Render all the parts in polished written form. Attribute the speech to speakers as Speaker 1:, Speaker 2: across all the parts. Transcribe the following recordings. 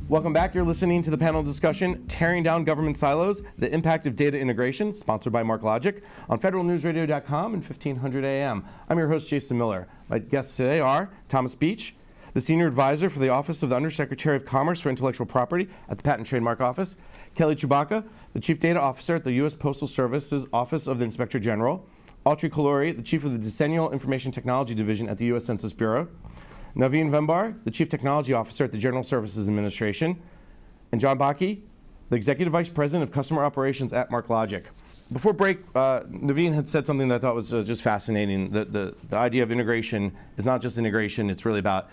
Speaker 1: Welcome back. You're listening to the panel discussion, Tearing Down Government Silos, the Impact of Data Integration, sponsored by MarkLogic, on federalnewsradio.com and 1500 AM. I'm your host, Jason Miller. My guests today are Thomas Beach, the Senior Advisor for the Office of the Undersecretary of Commerce for Intellectual Property at the Patent and Trademark Office, Kelly Chewbacca, the Chief Data Officer at the U.S. Postal Service's Office of the Inspector General, Autry Kaluri, the Chief of the Decennial Information Technology Division at the U.S. Census Bureau, Naveen Vembar, the Chief Technology Officer at the General Services Administration, and John Bakke, the Executive Vice President of Customer Operations at MarkLogic. Before break, Naveen had said something that I thought was just fascinating. The idea of integration is not just integration, it's really about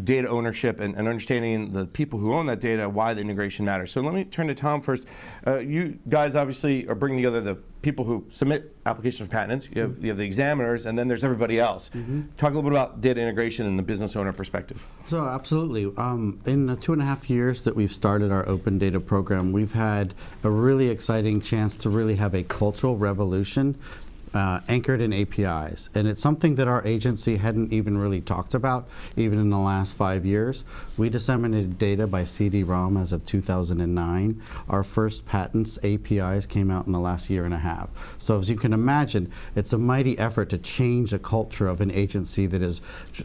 Speaker 1: data ownership and understanding the people who own that data, why the integration matters. So let me turn to Tom first. You guys obviously are bringing together the people who submit applications for patents. You have the examiners, and then there's everybody else. Talk a little bit about data integration and the business owner perspective.
Speaker 2: So absolutely. In the 2.5 years that we've started our open data program, we've had a really exciting chance to really have a cultural revolution anchored in APIs. And it's something that our agency hadn't even really talked about, even in the last 5 years. We disseminated data by CD-ROM as of 2009. Our first patents, APIs, came out in the last 1.5 years. So as you can imagine, it's a mighty effort to change the culture of an agency that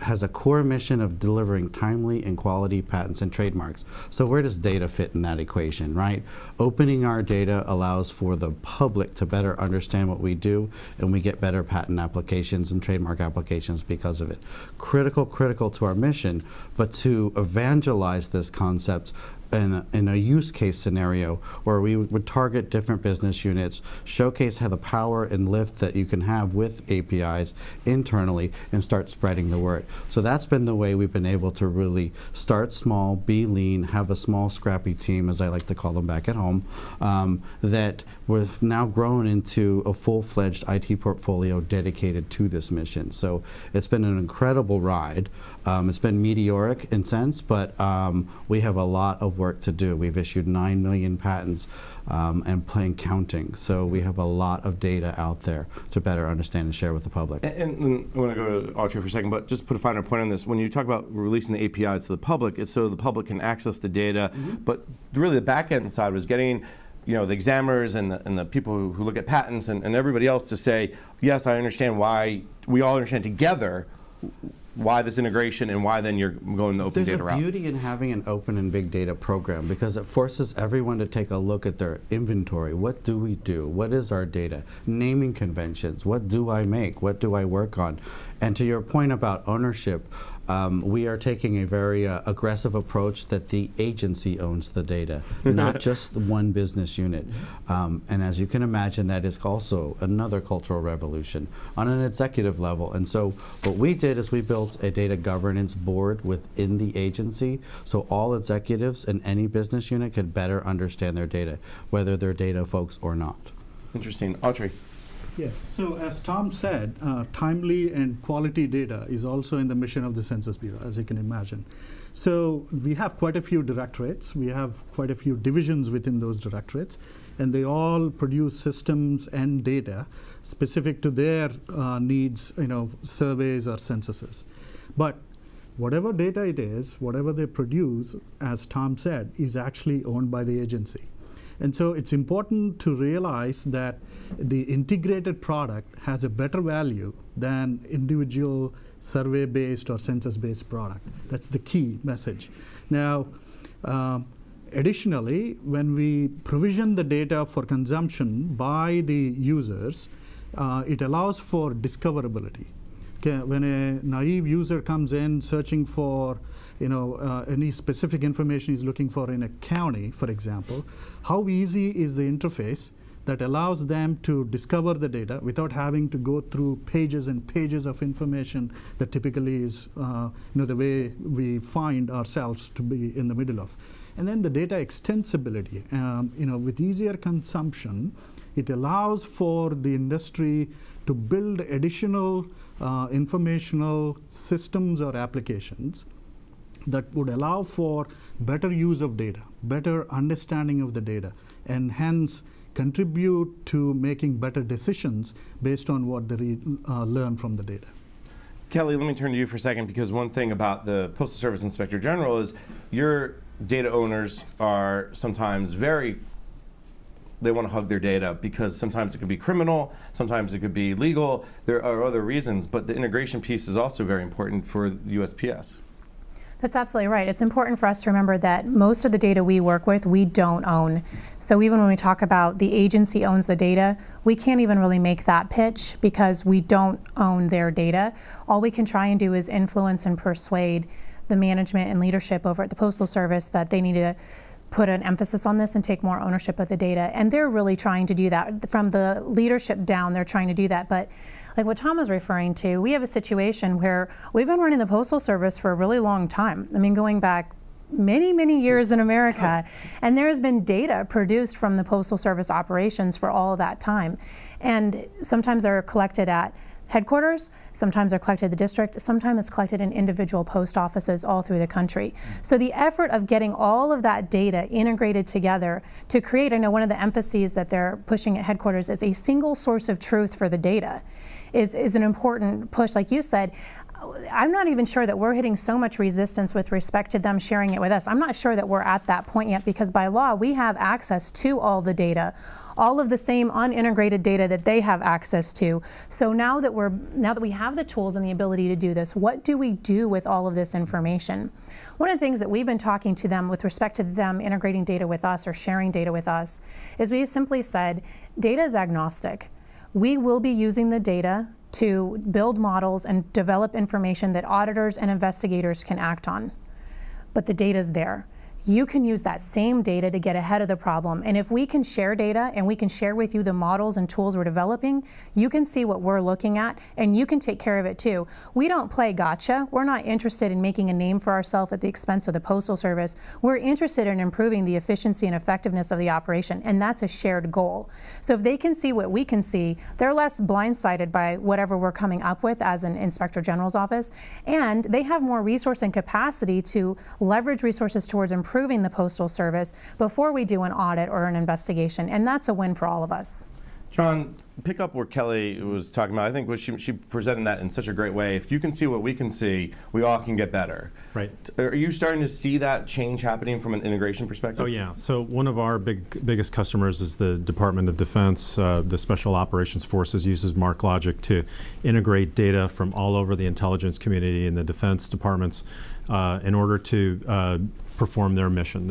Speaker 2: has a core mission of delivering timely and quality patents and trademarks. So where does data fit in that equation, right? Opening our data allows for the public to better understand what we do, and we get better patent applications and trademark applications because of it. Critical to our mission, but to evangelize this concept in a use case scenario where we would target different business units, showcase how the power and lift that you can have with APIs internally, and start spreading the word. So that's been the way we've been able to really start small, be lean, have a small scrappy team, as I like to call them back at home, that we've now grown into a full-fledged IT portfolio dedicated to this mission. So it's been an incredible ride. It's been meteoric in sense, but we have a lot of work to do. We've issued 9 million patents and counting. So we have a lot of data out there to better understand and share with the public.
Speaker 1: And I want to go to Autry for a second, but just put a finer point on this. When you talk about releasing the APIs to the public, it's so the public can access the data, but really the back end side was getting the examiners and the people who look at patents and everybody else to say, yes, I understand why, we all understand together why this integration and why then you're going the open data route.
Speaker 2: There's a beauty in having an open and big data program because it forces everyone to take a look at their inventory. What do we do? What is our data? Naming conventions. What do I make? What do I work on? And to your point about ownership, we are taking a very aggressive approach that the agency owns the data, not just one business unit. And as you can imagine, that is also another cultural revolution on an executive level. And so what we did is we built a data governance board within the agency so all executives in any business unit could better understand their data, whether they're data folks or not.
Speaker 1: Interesting. Autry.
Speaker 3: Yes, so as Tom said, timely and quality data is also in the mission of the Census Bureau, as you can imagine. So we have quite a few directorates. We have quite a few divisions within those directorates, and they all produce systems and data specific to their needs, surveys or censuses. But whatever data it is, whatever they produce, as Tom said, is actually owned by the agency. And so it's important to realize that the integrated product has a better value than individual survey-based or census-based product. That's the key message. Now, additionally, when we provision the data for consumption by the users, it allows for discoverability. Okay, when a naive user comes in searching for any specific information he's looking for in a county, for example, how easy is the interface that allows them to discover the data without having to go through pages and pages of information that typically is the way we find ourselves to be in the middle of. And then the data extensibility, with easier consumption, it allows for the industry to build additional informational systems or applications that would allow for better use of data, better understanding of the data, and hence contribute to making better decisions based on what they learn from the data.
Speaker 1: Kelly, let me turn to you for a second, because one thing about the Postal Service Inspector General is you're data owners are sometimes they want to hug their data because sometimes it could be criminal, sometimes it could be legal, there are other reasons, but the integration piece is also very important for USPS.
Speaker 4: That's absolutely right. It's important for us to remember that most of the data we work with, we don't own. So even when we talk about the agency owns the data, we can't even really make that pitch because we don't own their data. All we can try and do is influence and persuade the management and leadership over at the Postal Service that they need to put an emphasis on this and take more ownership of the data. And they're really trying to do that. From the leadership down, they're trying to do that. But like what Tom was referring to, we have a situation where we've been running the Postal Service for a really long time. I mean, going back many, many years in America, and there has been data produced from the Postal Service operations for all of that time. And sometimes they're collected at headquarters, sometimes they're collected at the district, sometimes it's collected in individual post offices all through the country. So the effort of getting all of that data integrated together to create, I know one of the emphases that they're pushing at headquarters is a single source of truth for the data is an important push. Like you said, I'm not even sure that we're hitting so much resistance with respect to them sharing it with us. I'm not sure that we're at that point yet because by law we have access to all the data, all of the same unintegrated data that they have access to. So now that we have the tools and the ability to do this, what do we do with all of this information? One of the things that we've been talking to them with respect to them integrating data with us or sharing data with us is we've simply said data is agnostic. We will be using the data to build models and develop information that auditors and investigators can act on. But the data's there. You can use that same data to get ahead of the problem. And if we can share data and we can share with you the models and tools we're developing, you can see what we're looking at and you can take care of it too. We don't play gotcha. We're not interested in making a name for ourselves at the expense of the Postal Service. We're interested in improving the efficiency and effectiveness of the operation, and that's a shared goal. So if they can see what we can see, they're less blindsided by whatever we're coming up with as an Inspector General's office, and they have more resource and capacity to leverage resources towards improving the Postal Service before we do an audit or an investigation, and that's a win for all of us.
Speaker 1: John, pick up where Kelly was talking about. I think she presented that in such a great way. If you can see what we can see, we all can get better.
Speaker 5: Right.
Speaker 1: Are you starting to see that change happening from an integration perspective?
Speaker 5: Oh yeah. So one of our biggest customers is the Department of Defense. The Special Operations Forces uses MarkLogic to integrate data from all over the intelligence community and the defense departments in order to perform their mission.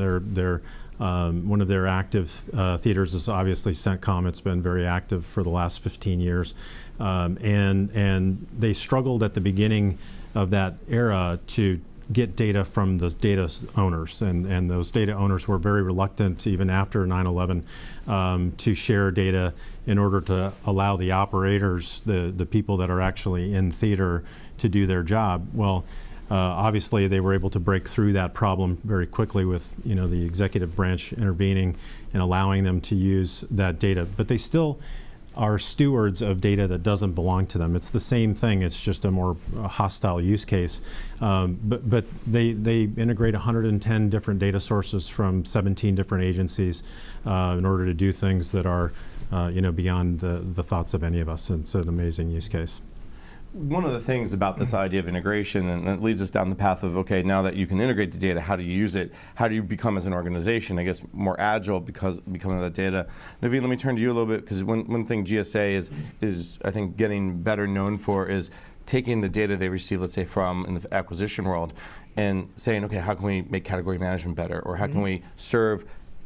Speaker 5: One of their active theaters is obviously CENTCOM. It's been very active for the last 15 years. And they struggled at the beginning of that era to get data from those data owners. And those data owners were very reluctant, even after 9/11, to share data in order to allow the operators, the people that are actually in theater, to do their job. Well, obviously, they were able to break through that problem very quickly with the executive branch intervening and allowing them to use that data. But they still are stewards of data that doesn't belong to them. It's the same thing. It's just a more hostile use case. But they integrate 110 different data sources from 17 different agencies in order to do things that are beyond the thoughts of any of us. It's an amazing use case.
Speaker 1: One of the things about this idea of integration, and it leads us down the path of, okay, now that you can integrate the data, how do you use it? How do you become, as an organization, I guess, more agile because of that data? Naveen, let me turn to you a little bit, because one thing GSA is, I think, getting better known for is taking the data they receive, let's say, from in the acquisition world, and saying, okay, how can we make category management better? Or how can we serve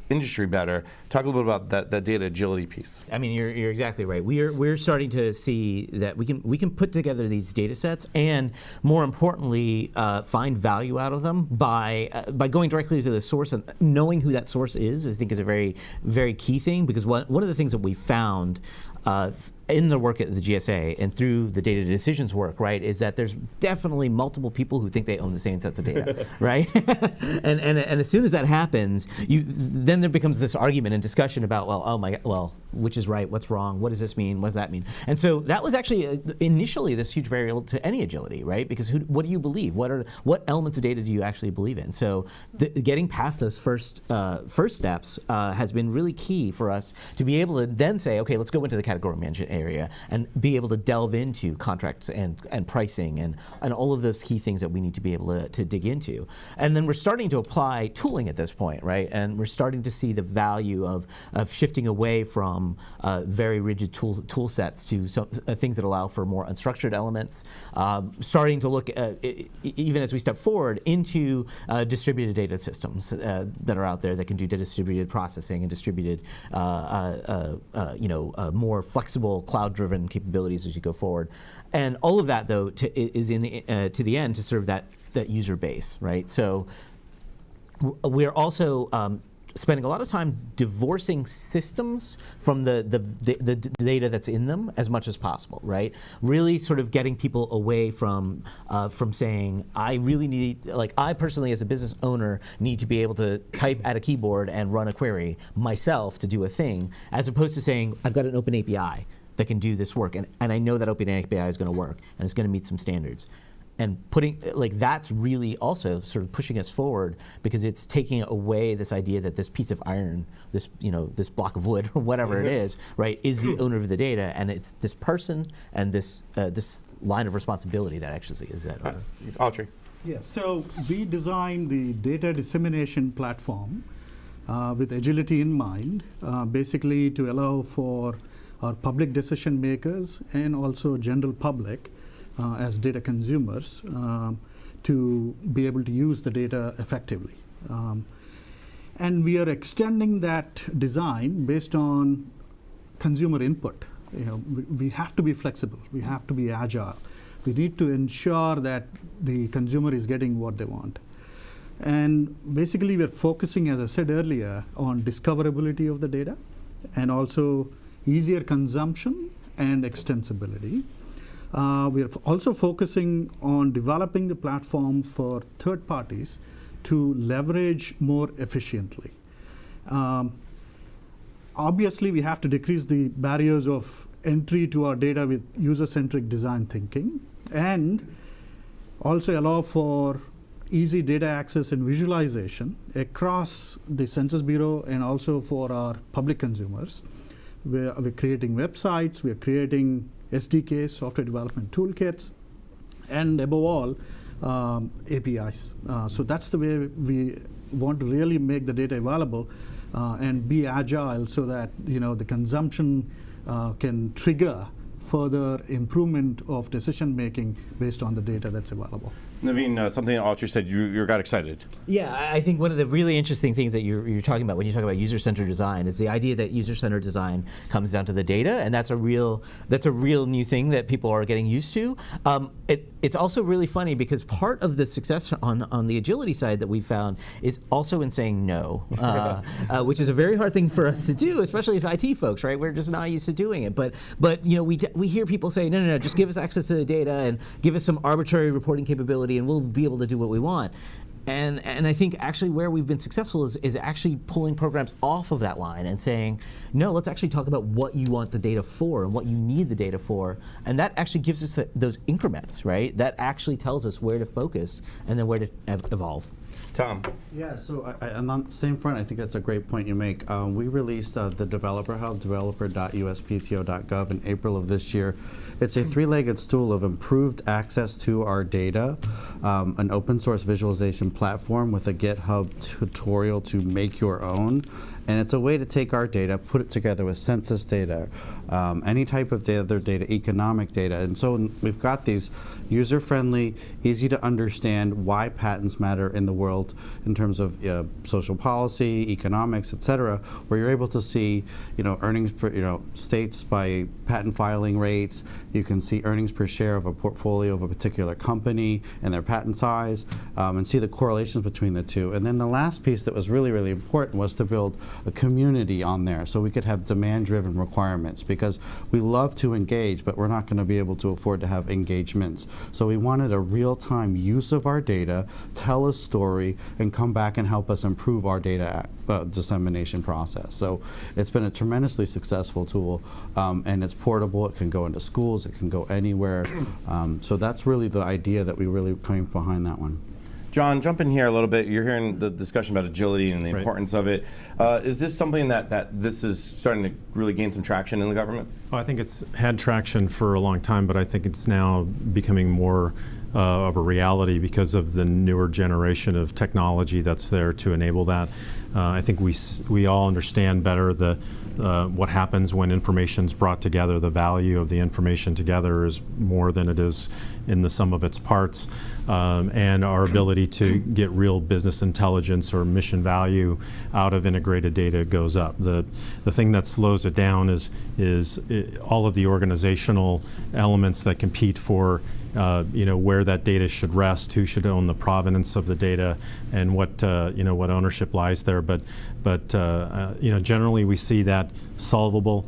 Speaker 1: industry better? Talk a little bit about that data agility piece.
Speaker 6: I mean, you're exactly right. We're starting to see that we can put together these data sets and, more importantly, find value out of them by going directly to the source and knowing who that source is. I think is a very, very key thing, because one of the things that we found in the work at the GSA and through the data decisions work, right, is that there's definitely multiple people who think they own the same sets of data, right? and as soon as that happens, then there becomes this argument and discussion about, well, oh my God, well, which is right, what's wrong, what does this mean, what does that mean? And so that was actually initially this huge barrier to any agility, right? Because what do you believe? What elements of data do you actually believe in? So getting past those first steps has been really key for us to be able to then say, okay, let's go into the category management area and be able to delve into contracts and pricing and all of those key things that we need to be able to dig into. And then we're starting to apply tooling at this point, right? And we're starting to see the value of shifting away from very rigid tool sets to things that allow for more unstructured elements, starting to look at, even as we step forward, into distributed data systems that are out there that can do distributed processing and distributed, more flexible cloud-driven capabilities as you go forward. And all of that, though, is in the, to the end to serve that user base, right? So we're also spending a lot of time divorcing systems from the data that's in them as much as possible, right? Really sort of getting people away from saying, I really need, like I personally as a business owner need to be able to type at a keyboard and run a query myself to do a thing, as opposed to saying, I've got an open API that can do this work, and I know that open API is going to work, and it's going to meet some standards. And that's really also sort of pushing us forward, because it's taking away this idea that this piece of iron, this block of wood or whatever it is, right, is the owner of the data, and it's this person and this line of responsibility that actually is that owner.
Speaker 1: Autry.
Speaker 3: Yeah, so we designed the data dissemination platform with agility in mind, basically to allow for our public decision makers and also general public as data consumers to be able to use the data effectively. And we are extending that design based on consumer input. We have to be flexible, we have to be agile. We need to ensure that the consumer is getting what they want. And basically we're focusing, as I said earlier, on discoverability of the data and also easier consumption and extensibility. We are also focusing on developing the platform for third parties to leverage more efficiently. Obviously, we have to decrease the barriers of entry to our data with user-centric design thinking, and also allow for easy data access and visualization across the Census Bureau and also for our public consumers. We're creating websites, we're creating SDKs, software development toolkits, and above all, APIs. So that's the way we want to really make the data available and be agile, so that the consumption can trigger further improvement of decision making based on the data that's available.
Speaker 1: Naveen, something Autry said, you got excited.
Speaker 6: Yeah, I think one of the really interesting things that you're talking about when you talk about user-centered design is the idea that user-centered design comes down to the data, and that's a real new thing that people are getting used to. It's also really funny because part of the success on the agility side that we found is also in saying no, which is a very hard thing for us to do, especially as IT folks, right? We're just not used to doing it. But we hear people say, no, just give us access to the data and give us some arbitrary reporting capability, and we'll be able to do what we want. And I think actually where we've been successful is actually pulling programs off of that line and saying, no, let's actually talk about what you want the data for and what you need the data for. And that actually gives us those increments, right? That actually tells us where to focus and then where to evolve.
Speaker 1: Tom.
Speaker 2: Yeah, so on the same front, I think that's a great point you make. We released the Developer Hub, developer.uspto.gov, in April of this year. It's a three-legged stool of improved access to our data, an open source visualization platform with a GitHub tutorial to make your own. And it's a way to take our data, put it together with census data, any type of other data, economic data. And so we've got these user-friendly, easy to understand why patents matter in the world in terms of social policy, economics, et cetera, where you're able to see earnings per, states by patent filing rates. You can see earnings per share of a portfolio of a particular company and their patent size, and see the correlations between the two. And then the last piece that was really, really important was to build a community on there, so we could have demand-driven requirements, because we love to engage, but we're not going to be able to afford to have engagements. So we wanted a real-time use of our data, tell a story, and come back and help us improve our data dissemination process. So it's been a tremendously successful tool, and it's portable. It can go into schools. It can go anywhere. So that's really the idea that we really came behind that one.
Speaker 1: John, jump in here a little bit. You're hearing the discussion about agility and the importance of it. Is this something that this is starting to really gain some traction in the government?
Speaker 5: Well, I think it's had traction for a long time, but I think it's now becoming more of a reality because of the newer generation of technology that's there to enable that. I think we all understand better what happens when information's brought together. The value of the information together is more than it is in the sum of its parts, and our ability to get real business intelligence or mission value out of integrated data goes up. The thing that slows it down is all of the organizational elements that compete for where that data should rest, who should own the provenance of the data, and what ownership lies there. But generally we see that solvable.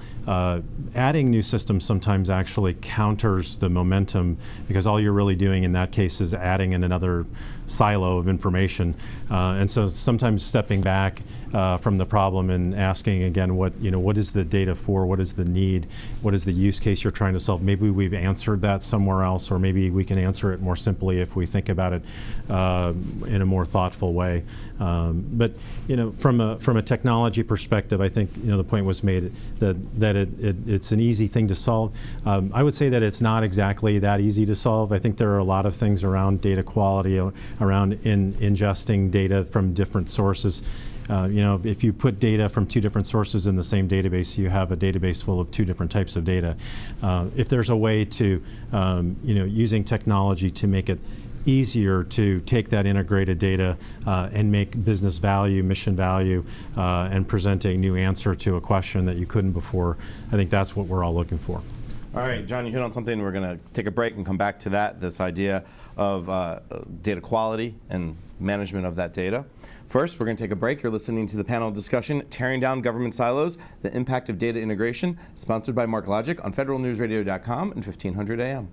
Speaker 5: Adding new systems sometimes actually counters the momentum, because all you're really doing in that case is adding in another silo of information. And so sometimes stepping back from the problem and asking again, what is the data for? What is the need? What is the use case you're trying to solve? Maybe we've answered that somewhere else, or maybe we can answer it more simply if we think about it in a more thoughtful way. But from a technology perspective, I think the point was made that it's an easy thing to solve. I would say that it's not exactly that easy to solve. I think there are a lot of things around data quality, around ingesting data from different sources. If you put data from two different sources in the same database, you have a database full of two different types of data. If there's a way to, using technology to make it easier to take that integrated data and make business value, mission value, and present a new answer to a question that you couldn't before, I think that's what we're all looking for.
Speaker 1: All right, John, you hit on something. We're going to take a break and come back to that, this idea of data quality and management of that data. First, we're going to take a break. You're listening to the panel discussion, Tearing Down Government Silos, the Impact of Data Integration, sponsored by MarkLogic on federalnewsradio.com and 1500 AM.